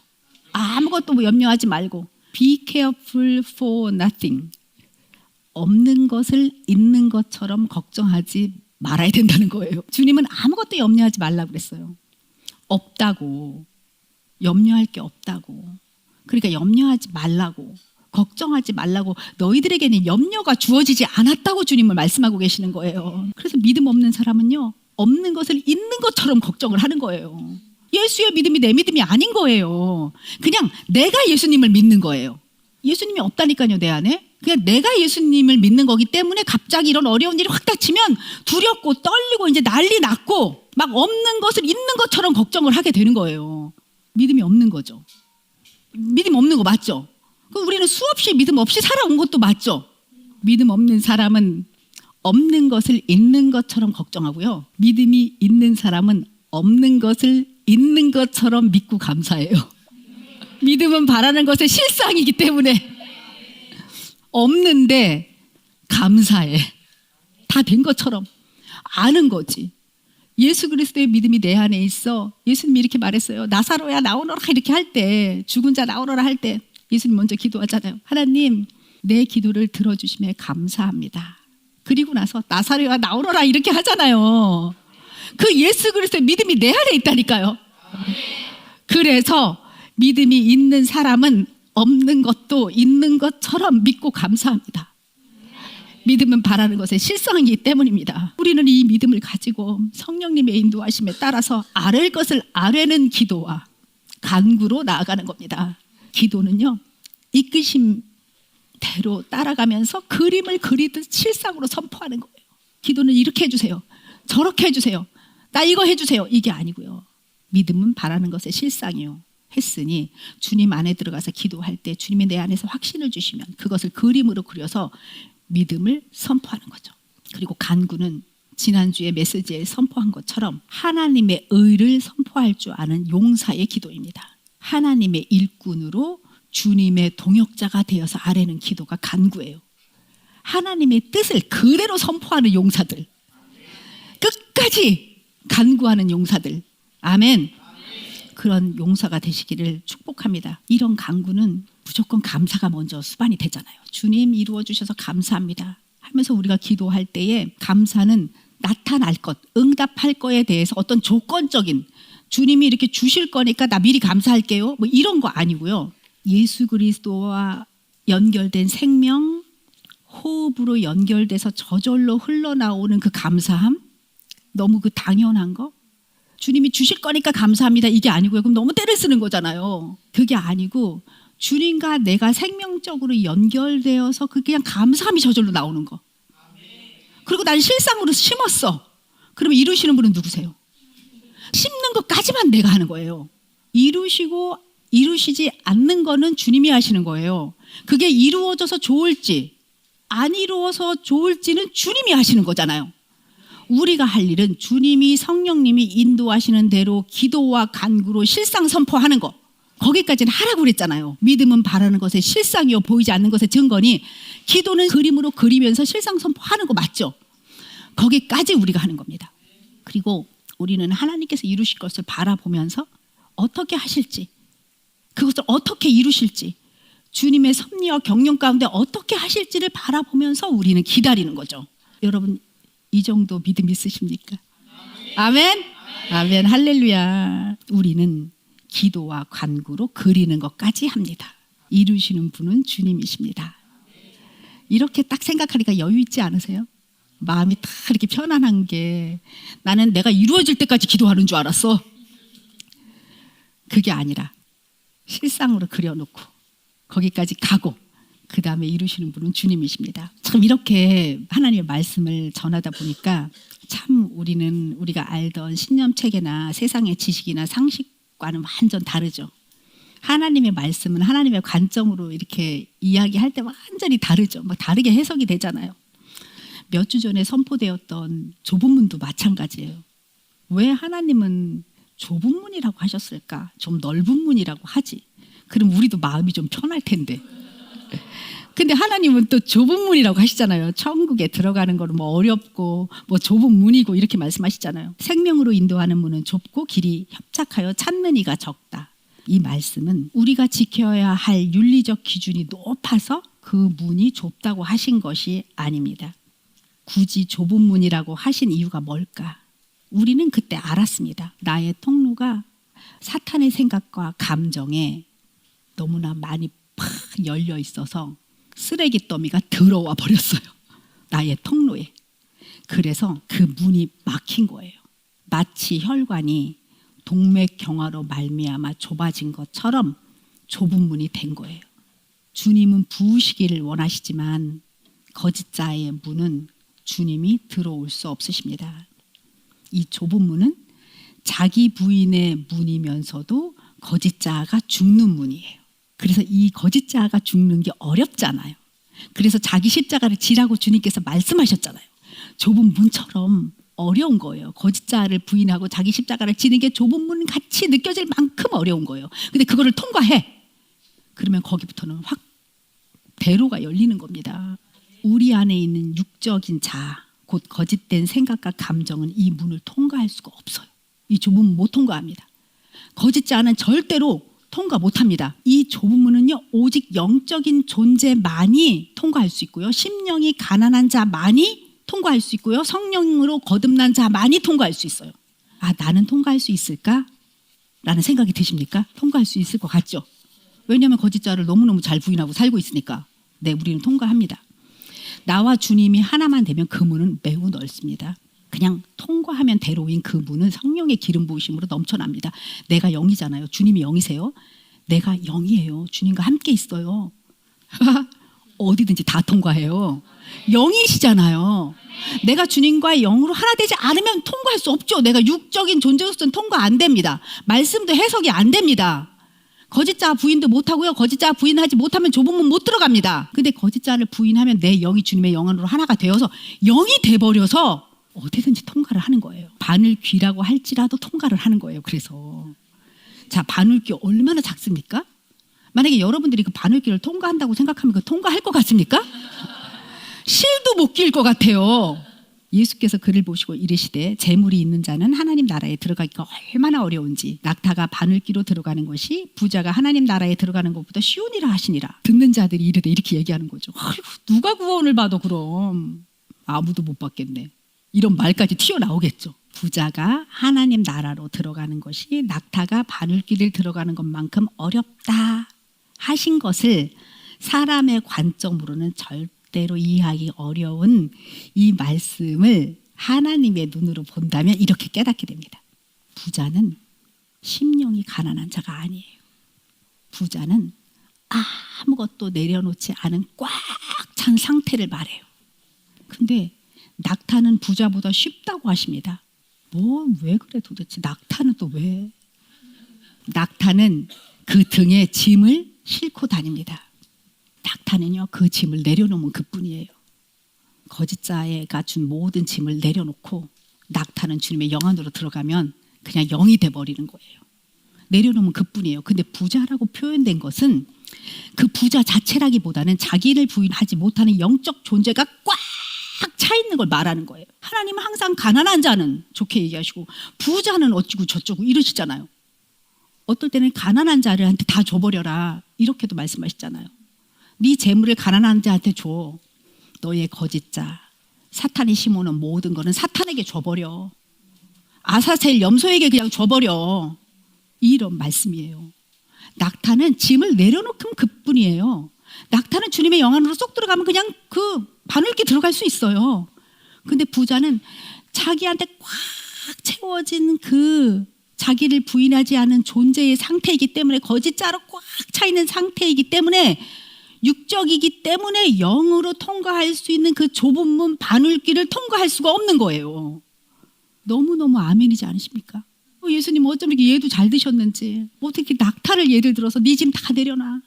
아무것도 염려하지 말고 Be careful for nothing. 없는 것을 있는 것처럼 걱정하지 말아야 된다는 거예요. 주님은 아무것도 염려하지 말라고 그랬어요. 없다고. 염려할 게 없다고. 그러니까 염려하지 말라고. 걱정하지 말라고. 너희들에게는 염려가 주어지지 않았다고 주님을 말씀하고 계시는 거예요. 그래서 믿음 없는 사람은요. 없는 것을 있는 것처럼 걱정을 하는 거예요. 예수의 믿음이 내 믿음이 아닌 거예요. 그냥 내가 예수님을 믿는 거예요. 예수님이 없다니까요, 내 안에. 그냥 내가 예수님을 믿는 거기 때문에 갑자기 이런 어려운 일이 확 닥치면 두렵고 떨리고 이제 난리 났고 막 없는 것을 있는 것처럼 걱정을 하게 되는 거예요. 믿음이 없는 거죠. 믿음 없는 거 맞죠? 그럼 우리는 수없이 믿음 없이 살아온 것도 맞죠? 믿음 없는 사람은 없는 것을 있는 것처럼 걱정하고요. 믿음이 있는 사람은 없는 것을 있는 것처럼 믿고 감사해요. 믿음은 바라는 것의 실상이기 때문에 없는데 감사해. 다 된 것처럼 아는 거지. 예수 그리스도의 믿음이 내 안에 있어. 예수님이 이렇게 말했어요. 나사로야 나오너라 이렇게 할 때, 죽은 자 나오너라 할 때 예수님 먼저 기도하잖아요. 하나님 내 기도를 들어주심에 감사합니다. 그리고 나서 나사로야 나오너라 이렇게 하잖아요. 그 예수 그리스도의 믿음이 내 안에 있다니까요. 그래서 믿음이 있는 사람은 없는 것도 있는 것처럼 믿고 감사합니다. 믿음은 바라는 것의 실상이기 때문입니다. 우리는 이 믿음을 가지고 성령님의 인도하심에 따라서 아랠 것을 아뢰는 기도와 간구로 나아가는 겁니다. 기도는요, 이끄심대로 따라가면서 그림을 그리듯 실상으로 선포하는 거예요. 기도는 이렇게 해주세요. 저렇게 해주세요. 나 이거 해주세요. 이게 아니고요. 믿음은 바라는 것의 실상이요. 했으니 주님 안에 들어가서 기도할 때 주님이 내 안에서 확신을 주시면 그것을 그림으로 그려서 믿음을 선포하는 거죠. 그리고 간구는 지난주에 메시지에 선포한 것처럼 하나님의 의를 선포할 줄 아는 용사의 기도입니다. 하나님의 일꾼으로 주님의 동역자가 되어서 아뢰는 기도가 간구예요. 하나님의 뜻을 그대로 선포하는 용사들, 끝까지 간구하는 용사들, 아멘. 그런 용사가 되시기를 축복합니다. 이런 간구는 무조건 감사가 먼저 수반이 되잖아요. 주님 이루어 주셔서 감사합니다 하면서 우리가 기도할 때에 감사는 나타날 것, 응답할 거에 대해서 어떤 조건적인 주님이 이렇게 주실 거니까 나 미리 감사할게요 뭐 이런 거 아니고요. 예수 그리스도와 연결된 생명, 호흡으로 연결돼서 저절로 흘러나오는 그 감사함, 너무 그 당연한 거, 주님이 주실 거니까 감사합니다 이게 아니고요. 그럼 너무 때를 쓰는 거잖아요. 그게 아니고 주님과 내가 생명적으로 연결되어서 그 그냥 감사함이 저절로 나오는 거. 그리고 난 실상으로 심었어. 그러면 이루시는 분은 누구세요? 심는 것까지만 내가 하는 거예요. 이루시고 이루시지 않는 거는 주님이 하시는 거예요. 그게 이루어져서 좋을지 안 이루어서 좋을지는 주님이 하시는 거잖아요. 우리가 할 일은 주님이 성령님이 인도하시는 대로 기도와 간구로 실상 선포하는 거, 거기까지는 하라고 그랬잖아요. 믿음은 바라는 것의 실상이요 보이지 않는 것의 증거니 기도는 그림으로 그리면서 실상 선포하는 거 맞죠? 거기까지 우리가 하는 겁니다. 그리고 우리는 하나님께서 이루실 것을 바라보면서 어떻게 하실지, 그것을 어떻게 이루실지, 주님의 섭리와 경륜 가운데 어떻게 하실지를 바라보면서 우리는 기다리는 거죠. 여러분 이 정도 믿음 있으십니까? 아멘? 아멘. 할렐루야. 우리는 기도와 간구로 그리는 것까지 합니다. 이루시는 분은 주님이십니다. 이렇게 딱 생각하니까 여유 있지 않으세요? 마음이 딱 이렇게 편안한 게, 나는 내가 이루어질 때까지 기도하는 줄 알았어. 그게 아니라 실상으로 그려놓고 거기까지 가고 그 다음에 이루시는 분은 주님이십니다. 참 이렇게 하나님의 말씀을 전하다 보니까 참 우리가 알던 신념체계나 세상의 지식이나 상식과는 완전 다르죠. 하나님의 말씀은 하나님의 관점으로 이렇게 이야기할 때 완전히 다르죠. 막 다르게 해석이 되잖아요. 몇 주 전에 선포되었던 좁은 문도 마찬가지예요. 왜 하나님은 좁은 문이라고 하셨을까? 좀 넓은 문이라고 하지. 그럼 우리도 마음이 좀 편할 텐데. 근데 하나님은 또 좁은 문이라고 하시잖아요. 천국에 들어가는 거는 뭐 어렵고 뭐 좁은 문이고 이렇게 말씀하시잖아요. 생명으로 인도하는 문은 좁고 길이 협착하여 찾는 이가 적다. 이 말씀은 우리가 지켜야 할 윤리적 기준이 높아서 그 문이 좁다고 하신 것이 아닙니다. 굳이 좁은 문이라고 하신 이유가 뭘까? 우리는 그때 알았습니다. 나의 통로가 사탄의 생각과 감정에 너무나 많이 팍 열려 있어서 쓰레기 더미가 들어와 버렸어요. 나의 통로에. 그래서 그 문이 막힌 거예요. 마치 혈관이 동맥경화로 말미암아 좁아진 것처럼 좁은 문이 된 거예요. 주님은 부으시기를 원하시지만 거짓자의 문은 주님이 들어올 수 없으십니다. 이 좁은 문은 자기 부인의 문이면서도 거짓자가 죽는 문이에요. 그래서 이 거짓자가 죽는 게 어렵잖아요. 그래서 자기 십자가를 지라고 주님께서 말씀하셨잖아요. 좁은 문처럼 어려운 거예요. 거짓자를 부인하고 자기 십자가를 지는 게 좁은 문 같이 느껴질 만큼 어려운 거예요. 근데 그거를 통과해. 그러면 거기부터는 확 대로가 열리는 겁니다. 우리 안에 있는 육적인 자, 곧 거짓된 생각과 감정은 이 문을 통과할 수가 없어요. 이 좁은 문 못 통과합니다. 거짓자는 절대로 통과 못합니다. 이 좁은 문은요, 오직 영적인 존재만이 통과할 수 있고요, 심령이 가난한 자만이 통과할 수 있고요, 성령으로 거듭난 자만이 통과할 수 있어요. 아, 나는 통과할 수 있을까? 라는 생각이 드십니까? 통과할 수 있을 것 같죠? 왜냐하면 거짓자를 너무너무 잘 부인하고 살고 있으니까. 네, 우리는 통과합니다. 나와 주님이 하나만 되면 그 문은 매우 넓습니다. 그냥 통과하면 대로인 그 문은 성령의 기름 부으심으로 넘쳐납니다. 내가 영이잖아요. 주님이 영이세요. 내가 영이에요. 주님과 함께 있어요. 어디든지 다 통과해요. 영이시잖아요. 내가 주님과 영으로 하나 되지 않으면 통과할 수 없죠. 내가 육적인 존재로서는 통과 안 됩니다. 말씀도 해석이 안 됩니다. 거짓자 부인도 못하고요. 거짓자 부인하지 못하면 좁은 문 못 들어갑니다. 근데 거짓자를 부인하면 내 영이 주님의 영 안으로 하나가 되어서 영이 돼버려서 어디든지 통과를 하는 거예요. 바늘귀라고 할지라도 통과를 하는 거예요. 그래서 자, 바늘귀 얼마나 작습니까? 만약에 여러분들이 그 바늘귀를 통과한다고 생각하면 그 통과할 것 같습니까? 실도 못 낄 것 같아요. 예수께서 그를 보시고 이르시되 재물이 있는 자는 하나님 나라에 들어가기가 얼마나 어려운지 낙타가 바늘귀로 들어가는 것이 부자가 하나님 나라에 들어가는 것보다 쉬우니라 하시니라. 듣는 자들이 이르되 이렇게 얘기하는 거죠. 아이고, 누가 구원을 받아 그럼. 아무도 못 받겠네. 이런 말까지 튀어나오겠죠. 부자가 하나님 나라로 들어가는 것이 낙타가 바늘귀를 들어가는 것만큼 어렵다 하신 것을 사람의 관점으로는 절대로 이해하기 어려운 이 말씀을 하나님의 눈으로 본다면 이렇게 깨닫게 됩니다. 부자는 심령이 가난한 자가 아니에요. 부자는 아무것도 내려놓지 않은 꽉 찬 상태를 말해요. 근데 낙타는 부자보다 쉽다고 하십니다. 뭐 왜 그래 도대체? 낙타는 또 왜? 낙타는 그 등에 짐을 싣고 다닙니다. 낙타는요, 그 짐을 내려놓으면 그뿐이에요. 거짓자가 준 모든 짐을 내려놓고 낙타는 주님의 영 안으로 들어가면 그냥 영이 돼버리는 거예요. 내려놓으면 그뿐이에요. 근데 부자라고 표현된 것은 그 부자 자체라기보다는 자기를 부인하지 못하는 영적 존재가 꽉 차 있는 걸 말하는 거예요. 하나님은 항상 가난한 자는 좋게 얘기하시고 부자는 어찌고 저쩌고 이러시잖아요. 어떨 때는 가난한 자들한테 다 줘버려라 이렇게도 말씀하시잖아요. 네 재물을 가난한 자한테 줘. 너의 거짓자 사탄이 심어놓은 모든 거는 사탄에게 줘버려. 아사셀 염소에게 그냥 줘버려. 이런 말씀이에요. 낙타는 짐을 내려놓으면 그뿐이에요. 낙타는 주님의 영 안으로 쏙 들어가면 그냥 그 바늘귀 들어갈 수 있어요. 근데 부자는 자기한테 꽉 채워진 그 자기를 부인하지 않은 존재의 상태이기 때문에 거짓자로 꽉 차 있는 상태이기 때문에 육적이기 때문에 영으로 통과할 수 있는 그 좁은 문 바늘귀를 통과할 수가 없는 거예요. 너무너무 아멘이지 않으십니까? 예수님 어쩜 이렇게 예도 잘 드셨는지 어떻게 낙타를 예를 들어서 네 짐 다 내려놔.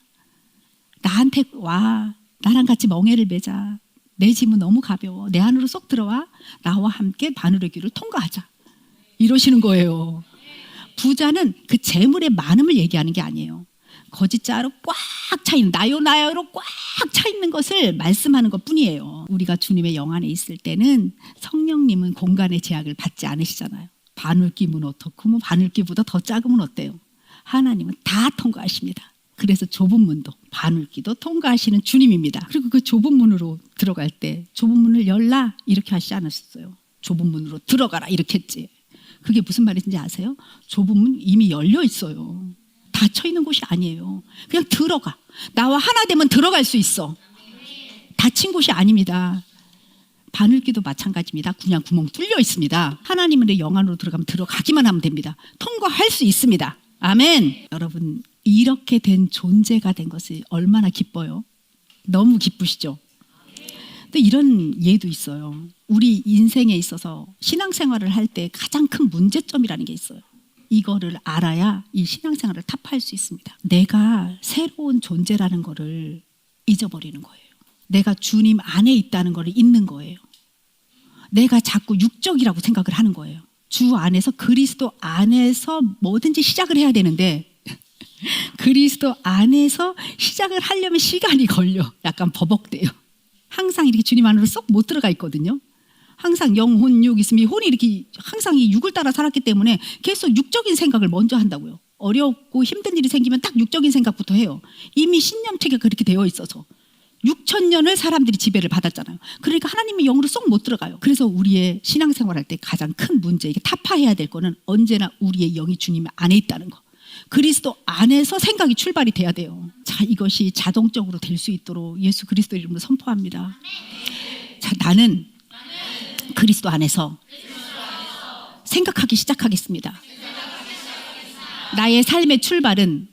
나한테 와. 나랑 같이 멍에를 매자. 내 짐은 너무 가벼워. 내 안으로 쏙 들어와. 나와 함께 바늘의 귀를 통과하자. 이러시는 거예요. 부자는 그 재물의 많음을 얘기하는 게 아니에요. 거짓자로 꽉 차 있는 나요로 꽉 차 있는 것을 말씀하는 것 뿐이에요. 우리가 주님의 영 안에 있을 때는 성령님은 공간의 제약을 받지 않으시잖아요. 바늘귀면 어떻고 뭐 바늘귀보다 더 작으면 어때요? 하나님은 다 통과하십니다. 그래서 좁은 문도 바늘귀도 통과하시는 주님입니다. 그리고 그 좁은 문으로 들어갈 때 좁은 문을 열라 이렇게 하시지 않았어요. 좁은 문으로 들어가라 이렇게 했지. 그게 무슨 말인지 아세요? 좁은 문 이미 열려 있어요. 닫혀 있는 곳이 아니에요. 그냥 들어가. 나와 하나 되면 들어갈 수 있어. 닫힌 곳이 아닙니다. 바늘귀도 마찬가지입니다. 그냥 구멍 뚫려 있습니다. 하나님의 영 안으로 들어가면 들어가기만 하면 됩니다. 통과할 수 있습니다. 아멘. 여러분 이렇게 된 존재가 된 것이 얼마나 기뻐요. 너무 기쁘시죠. 또 이런 예도 있어요. 우리 인생에 있어서 신앙생활을 할 때 가장 큰 문제점이라는 게 있어요. 이거를 알아야 이 신앙생활을 타파할 수 있습니다. 내가 새로운 존재라는 거를 잊어버리는 거예요. 내가 주님 안에 있다는 거를 잊는 거예요. 내가 자꾸 육적이라고 생각을 하는 거예요. 주 안에서 그리스도 안에서 뭐든지 시작을 해야 되는데 그리스도 안에서 시작을 하려면 시간이 걸려. 약간 버벅대요. 항상 이렇게 주님 안으로 쏙 못 들어가 있거든요. 항상 영혼 육 있으면 혼이 이렇게 항상 이 육을 따라 살았기 때문에 계속 육적인 생각을 먼저 한다고요. 어렵고 힘든 일이 생기면 딱 육적인 생각부터 해요. 이미 신념체가 그렇게 되어 있어서 6,000년을 사람들이 지배를 받았잖아요. 그러니까 하나님의 영으로 쏙 못 들어가요. 그래서 우리의 신앙생활할 때 가장 큰 문제, 이게 타파해야 될 거는 언제나 우리의 영이 주님 안에 있다는 거. 그리스도 안에서 생각이 출발이 돼야 돼요. 자, 이것이 자동적으로 될 수 있도록 예수 그리스도 이름으로 선포합니다. 자, 나는 그리스도 안에서 생각하기 시작하겠습니다. 나의 삶의 출발은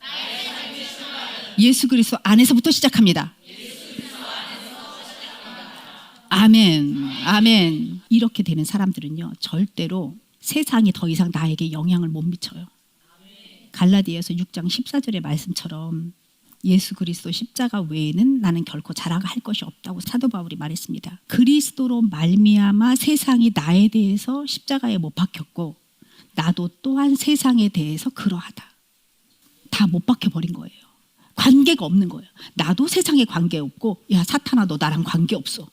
예수 그리스도 안에서부터 시작합니다. 아멘. 아멘. 이렇게 되는 사람들은요, 절대로 세상이 더 이상 나에게 영향을 못 미쳐요. 갈라디아서 6장 14절의 말씀처럼 예수 그리스도 십자가 외에는 나는 결코 자랑할 것이 없다고 사도 바울이 말했습니다. 그리스도로 말미암아 세상이 나에 대해서 십자가에 못 박혔고 나도 또한 세상에 대해서 그러하다. 다 못 박혀버린 거예요. 관계가 없는 거예요. 나도 세상에 관계 없고, 야 사탄아 너 나랑 관계 없어.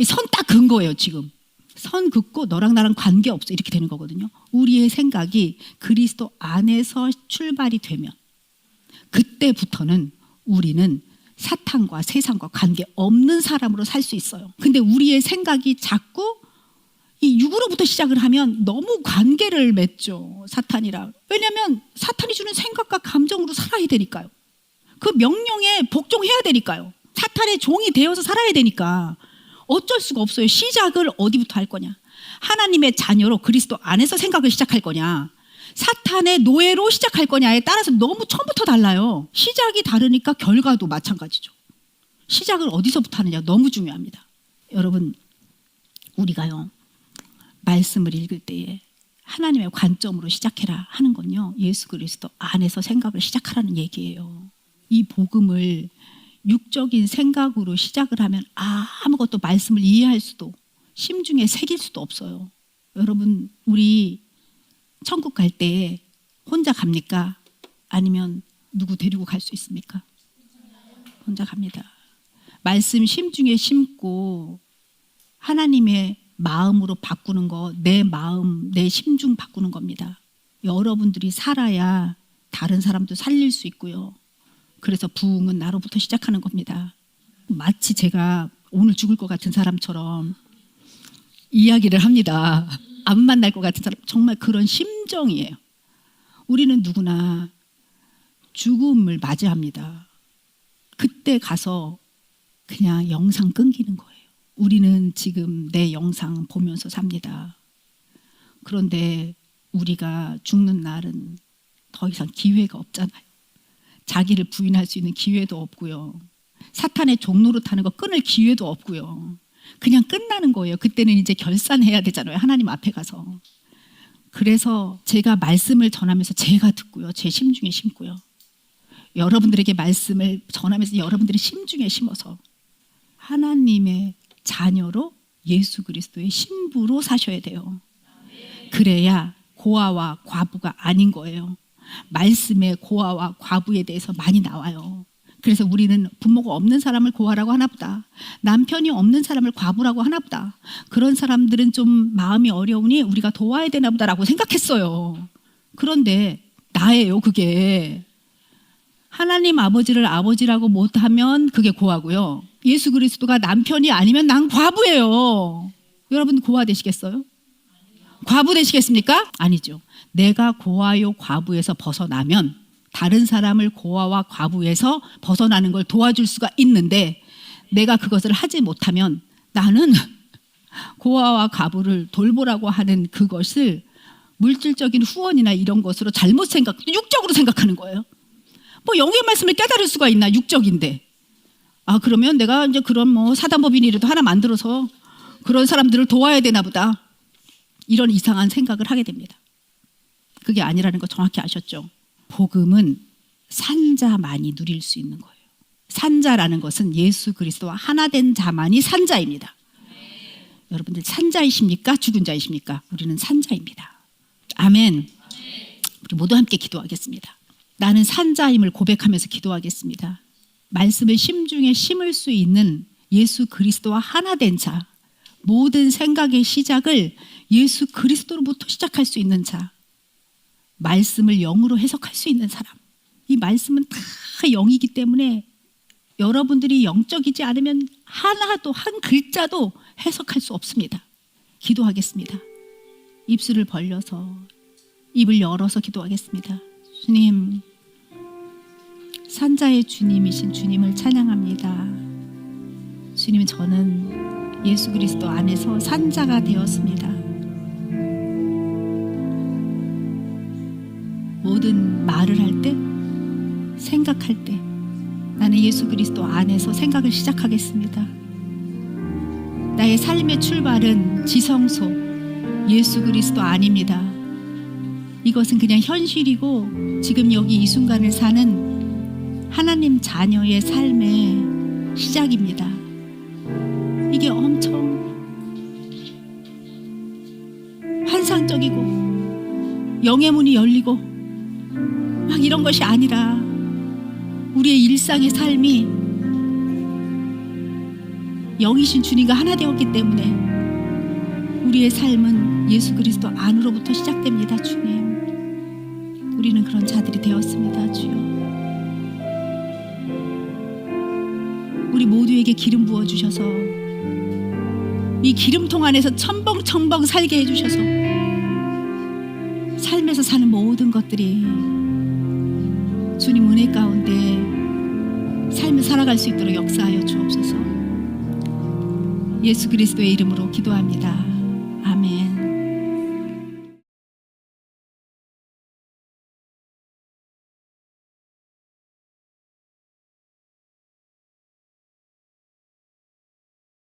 선 딱 긋은 거예요. 지금 선 긋고 너랑 나랑 관계 없어, 이렇게 되는 거거든요. 우리의 생각이 그리스도 안에서 출발이 되면 그때부터는 우리는 사탄과 세상과 관계 없는 사람으로 살 수 있어요. 근데 우리의 생각이 자꾸 이 육으로부터 시작을 하면 너무 관계를 맺죠, 사탄이랑. 왜냐하면 사탄이 주는 생각과 감정으로 살아야 되니까요. 그 명령에 복종해야 되니까요. 사탄의 종이 되어서 살아야 되니까 어쩔 수가 없어요. 시작을 어디부터 할 거냐? 하나님의 자녀로 그리스도 안에서 생각을 시작할 거냐, 사탄의 노예로 시작할 거냐에 따라서 너무 처음부터 달라요. 시작이 다르니까 결과도 마찬가지죠. 시작을 어디서부터 하느냐 너무 중요합니다. 여러분, 우리가요 말씀을 읽을 때에 하나님의 관점으로 시작해라 하는 건요, 예수 그리스도 안에서 생각을 시작하라는 얘기예요. 이 복음을 육적인 생각으로 시작을 하면 아무것도 말씀을 이해할 수도 심중에 새길 수도 없어요. 여러분, 우리 천국 갈 때 혼자 갑니까? 아니면 누구 데리고 갈 수 있습니까? 혼자 갑니다. 말씀 심중에 심고 하나님의 마음으로 바꾸는 거, 내 마음, 내 심중 바꾸는 겁니다. 여러분들이 살아야 다른 사람도 살릴 수 있고요. 그래서 부흥은 나로부터 시작하는 겁니다. 마치 제가 오늘 죽을 것 같은 사람처럼 이야기를 합니다. 안 만날 것 같은 사람, 정말 그런 심정이에요. 우리는 누구나 죽음을 맞이합니다. 그때 가서 그냥 영상 끊기는 거예요. 우리는 지금 내 영상 보면서 삽니다. 그런데 우리가 죽는 날은 더 이상 기회가 없잖아요. 자기를 부인할 수 있는 기회도 없고요. 사탄의 종노릇하는 거 끊을 기회도 없고요. 그냥 끝나는 거예요. 그때는 이제 결산해야 되잖아요. 하나님 앞에 가서. 그래서 제가 말씀을 전하면서 제가 듣고요, 제 심중에 심고요, 여러분들에게 말씀을 전하면서 여러분들의 심중에 심어서 하나님의 자녀로 예수 그리스도의 신부로 사셔야 돼요. 그래야 고아와 과부가 아닌 거예요. 말씀에 고아와 과부에 대해서 많이 나와요. 그래서 우리는 부모가 없는 사람을 고아라고 하나 보다, 남편이 없는 사람을 과부라고 하나 보다, 그런 사람들은 좀 마음이 어려우니 우리가 도와야 되나 보다라고 생각했어요. 그런데 나예요, 그게. 하나님 아버지를 아버지라고 못하면 그게 고아고요, 예수 그리스도가 남편이 아니면 난 과부예요. 여러분 고아 되시겠어요? 과부 되시겠습니까? 아니죠. 내가 고아요 과부에서 벗어나면 다른 사람을 고아와 과부에서 벗어나는 걸 도와줄 수가 있는데, 내가 그것을 하지 못하면 나는 고아와 과부를 돌보라고 하는 그것을 물질적인 후원이나 이런 것으로 잘못 육적으로 생각하는 거예요. 뭐 영의 말씀을 깨달을 수가 있나, 육적인데. 그러면 내가 이제 그런 뭐 사단법인이라도 하나 만들어서 그런 사람들을 도와야 되나 보다, 이런 이상한 생각을 하게 됩니다. 그게 아니라는 거 정확히 아셨죠? 복음은 산자만이 누릴 수 있는 거예요. 산자라는 것은 예수 그리스도와 하나 된 자만이 산자입니다. 여러분들 산자이십니까? 죽은 자이십니까? 우리는 산자입니다. 아멘. 우리 모두 함께 기도하겠습니다. 나는 산자임을 고백하면서 기도하겠습니다. 말씀을 심중에 심을 수 있는 예수 그리스도와 하나 된 자, 모든 생각의 시작을 예수 그리스도로부터 시작할 수 있는 자, 말씀을 영으로 해석할 수 있는 사람. 이 말씀은 다 영이기 때문에 여러분들이 영적이지 않으면 하나도, 한 글자도 해석할 수 없습니다. 기도하겠습니다. 입술을 벌려서, 입을 열어서 기도하겠습니다. 주님, 산자의 주님이신 주님을 찬양합니다. 주님, 저는 예수 그리스도 안에서 산자가 되었습니다. 모든 말을 할 때, 생각할 때 나는 예수 그리스도 안에서 생각을 시작하겠습니다. 나의 삶의 출발은 지성소 예수 그리스도 아닙니다. 이것은 그냥 현실이고 지금 여기 이 순간을 사는 하나님 자녀의 삶의 시작입니다. 이게 엄청 환상적이고 영의 문이 열리고 막 이런 것이 아니라 우리의 일상의 삶이 영이신 주님과 하나 되었기 때문에 우리의 삶은 예수 그리스도 안으로부터 시작됩니다. 주님, 우리는 그런 자들이 되었습니다. 주여, 우리 모두에게 기름 부어주셔서 이 기름통 안에서 첨벙첨벙 살게 해주셔서 삶에서 사는 모든 것들이 주님 은혜 가운데 삶을 살아갈 수 있도록 역사하여 주옵소서. 예수 그리스도의 이름으로 기도합니다. 아멘.